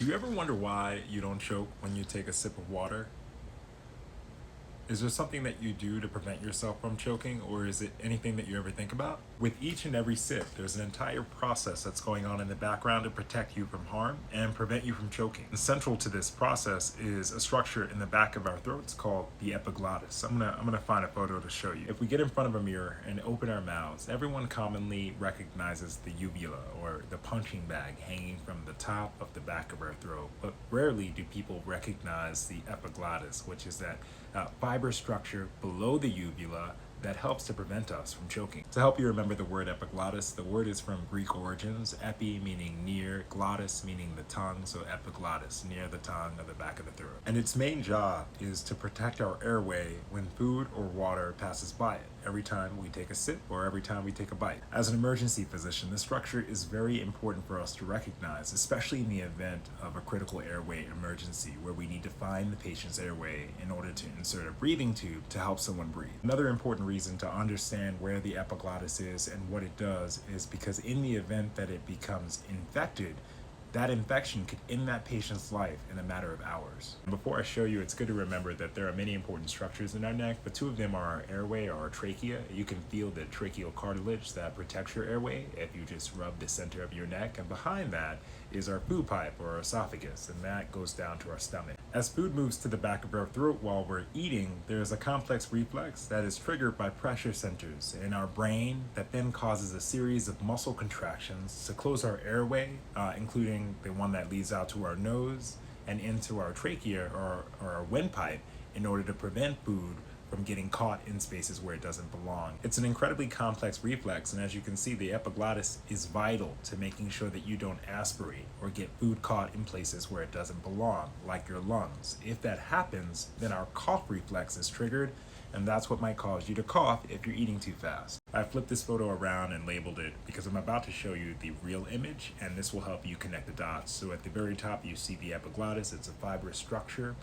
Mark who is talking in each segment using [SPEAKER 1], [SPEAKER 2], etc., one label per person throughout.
[SPEAKER 1] Do you ever wonder why you don't choke when you take a sip of water? Is there something that you do to prevent yourself from choking, or is it anything that you ever think about? With each and every sip, there's an entire process that's going on in the background to protect you from harm and prevent you from choking. And central to this process is a structure in the back of our throats called the epiglottis. I'm gonna find a photo to show you. If we get in front of a mirror and open our mouths, everyone commonly recognizes the uvula or the punching bag hanging from the top of the back of our throat, but rarely do people recognize the epiglottis, which is that fiber structure below the uvula that helps to prevent us from choking. To help you remember the word epiglottis, the word is from Greek origins, epi meaning near, glottis meaning the tongue, so epiglottis, near the tongue of the back of the throat. And its main job is to protect our airway when food or water passes by it, every time we take a sip or every time we take a bite. As an emergency physician, this structure is very important for us to recognize, especially in the event of a critical airway emergency where we need to find the patient's airway in order to insert a breathing tube to help someone breathe. Another important reason to understand where the epiglottis is and what it does is because in the event that it becomes infected, that infection could end that patient's life in a matter of hours. And before I show you, it's good to remember that there are many important structures in our neck, but two of them are our airway or our trachea. You can feel the tracheal cartilage that protects your airway if you just rub the center of your neck, and behind that is our food pipe or our esophagus, and that goes down to our stomach. As food moves to the back of our throat while we're eating, there's a complex reflex that is triggered by pressure centers in our brain that then causes a series of muscle contractions to close our airway, including the one that leads out to our nose and into our trachea or our windpipe in order to prevent food from getting caught in spaces where it doesn't belong. It's an incredibly complex reflex, and as you can see, the epiglottis is vital to making sure that you don't aspirate or get food caught in places where it doesn't belong, like your lungs. If that happens, then our cough reflex is triggered, and that's what might cause you to cough if you're eating too fast. I flipped this photo around and labeled it because I'm about to show you the real image, and this will help you connect the dots. So at the very top you see the epiglottis. It's a fibrous structure.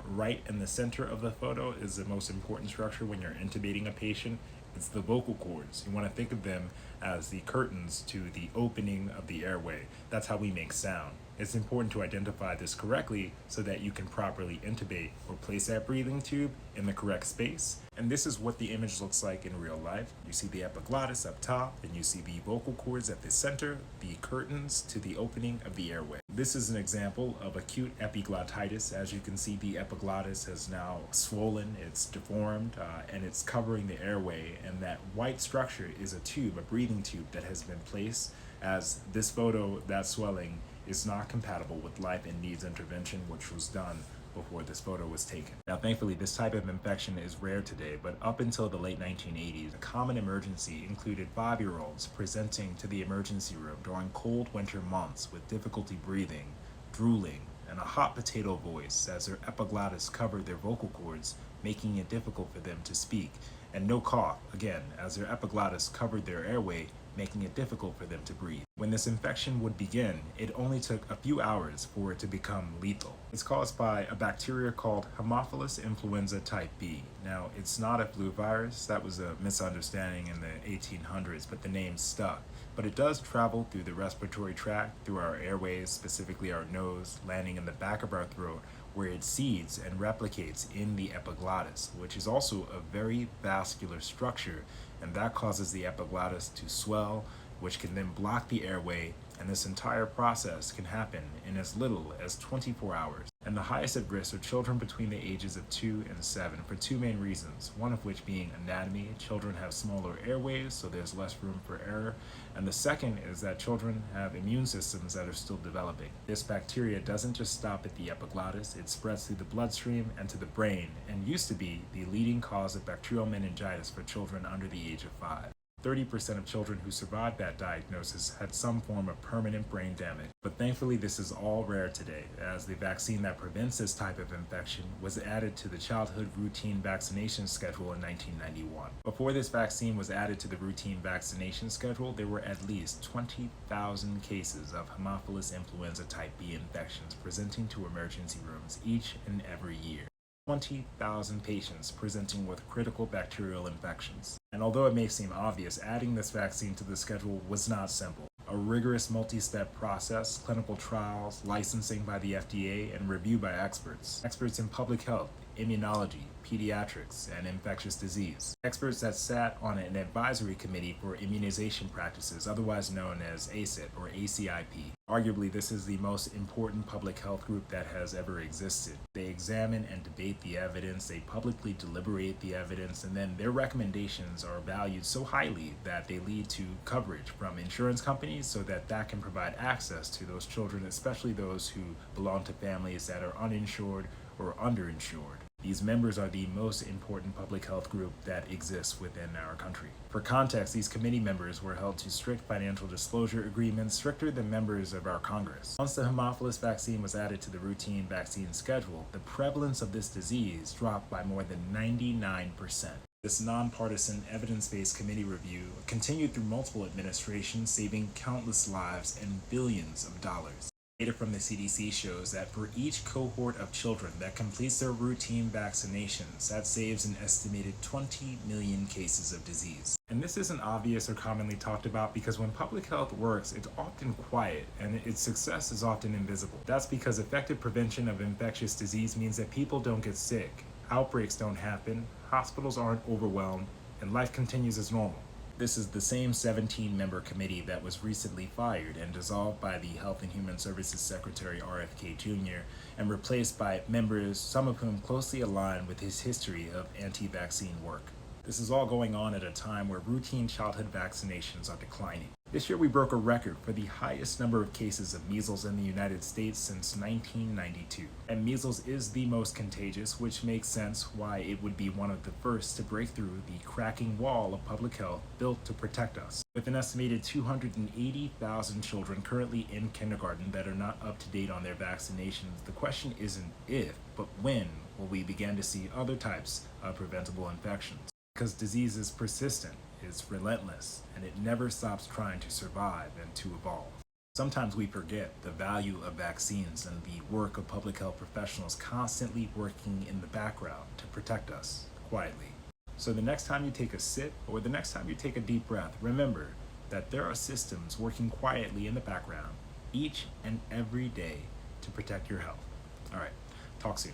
[SPEAKER 1] Right in the center of the photo is the most important structure when you're intubating a patient. It's the vocal cords. You want to think of them as the curtains to the opening of the airway. That's how we make sound. It's important to identify this correctly so that you can properly intubate or place that breathing tube in the correct space. And this is what the image looks like in real life. You see the epiglottis up top, and you see the vocal cords at the center, the curtains to the opening of the airway. This is an example of acute epiglottitis. As you can see, the epiglottis has now swollen, it's deformed, and it's covering the airway. And that white structure is a tube, a breathing tube that has been placed. As this photo, that swelling is not compatible with life and needs intervention, which was done before this photo was taken. Now, thankfully, this type of infection is rare today, but up until the late 1980s, a common emergency included 5-year-olds presenting to the emergency room during cold winter months with difficulty breathing, drooling, and a hot potato voice as their epiglottis covered their vocal cords, making it difficult for them to speak, and no cough, again, as their epiglottis covered their airway, making it difficult for them to breathe. When this infection would begin, it only took a few hours for it to become lethal. It's caused by a bacteria called Haemophilus influenza type B. Now, it's not a flu virus. That was a misunderstanding in the 1800s, but the name stuck. But it does travel through the respiratory tract, through our airways, specifically our nose, landing in the back of our throat, where it seeds and replicates in the epiglottis, which is also a very vascular structure, and that causes the epiglottis to swell, which can then block the airway, and this entire process can happen in as little as 24 hours. And the highest at risk are children between the ages of 2 and 7 for two main reasons, one of which being anatomy. Children have smaller airways, so there's less room for error. And the second is that children have immune systems that are still developing. This bacteria doesn't just stop at the epiglottis, it spreads through the bloodstream and to the brain, and used to be the leading cause of bacterial meningitis for children under the age of 5. 30% of children who survived that diagnosis had some form of permanent brain damage. But thankfully, this is all rare today, as the vaccine that prevents this type of infection was added to the childhood routine vaccination schedule in 1991. Before this vaccine was added to the routine vaccination schedule, there were at least 20,000 cases of Haemophilus influenza type B infections presenting to emergency rooms each and every year. 20,000 patients presenting with critical bacterial infections. And although it may seem obvious, adding this vaccine to the schedule was not simple. a rigorous multi-step process, clinical trials, licensing by the FDA, and review by experts. Experts in public health, immunology, pediatrics, and infectious disease. Experts that sat on an advisory committee for immunization practices, otherwise known as ACIP or ACIP. Arguably, this is the most important public health group that has ever existed. They examine and debate the evidence, they publicly deliberate the evidence, and then their recommendations are valued so highly that they lead to coverage from insurance companies so that can provide access to those children, especially those who belong to families that are uninsured or underinsured. These members are the most important public health group that exists within our country. For context, these committee members were held to strict financial disclosure agreements, stricter than members of our Congress. Once the Haemophilus vaccine was added to the routine vaccine schedule, the prevalence of this disease dropped by more than 99%. This nonpartisan, evidence-based committee review continued through multiple administrations, saving countless lives and billions of dollars. Data from the CDC shows that for each cohort of children that completes their routine vaccinations, that saves an estimated 20 million cases of disease. And this isn't obvious or commonly talked about because when public health works, it's often quiet and its success is often invisible. That's because effective prevention of infectious disease means that people don't get sick, outbreaks don't happen, hospitals aren't overwhelmed, and life continues as normal. This is the same 17-member committee that was recently fired and dissolved by the Health and Human Services Secretary RFK Jr. and replaced by members, some of whom closely align with his history of anti-vaccine work. This is all going on at a time where routine childhood vaccinations are declining. This year we broke a record for the highest number of cases of measles in the United States since 1992. And measles is the most contagious, which makes sense why it would be one of the first to break through the cracking wall of public health built to protect us. With an estimated 280,000 children currently in kindergarten that are not up to date on their vaccinations, the question isn't if, but when will we begin to see other types of preventable infections? Because disease is persistent, it's relentless, and it never stops trying to survive and to evolve. Sometimes we forget the value of vaccines and the work of public health professionals constantly working in the background to protect us quietly. So the next time you take a sip or the next time you take a deep breath, remember that there are systems working quietly in the background each and every day to protect your health. All right, talk soon.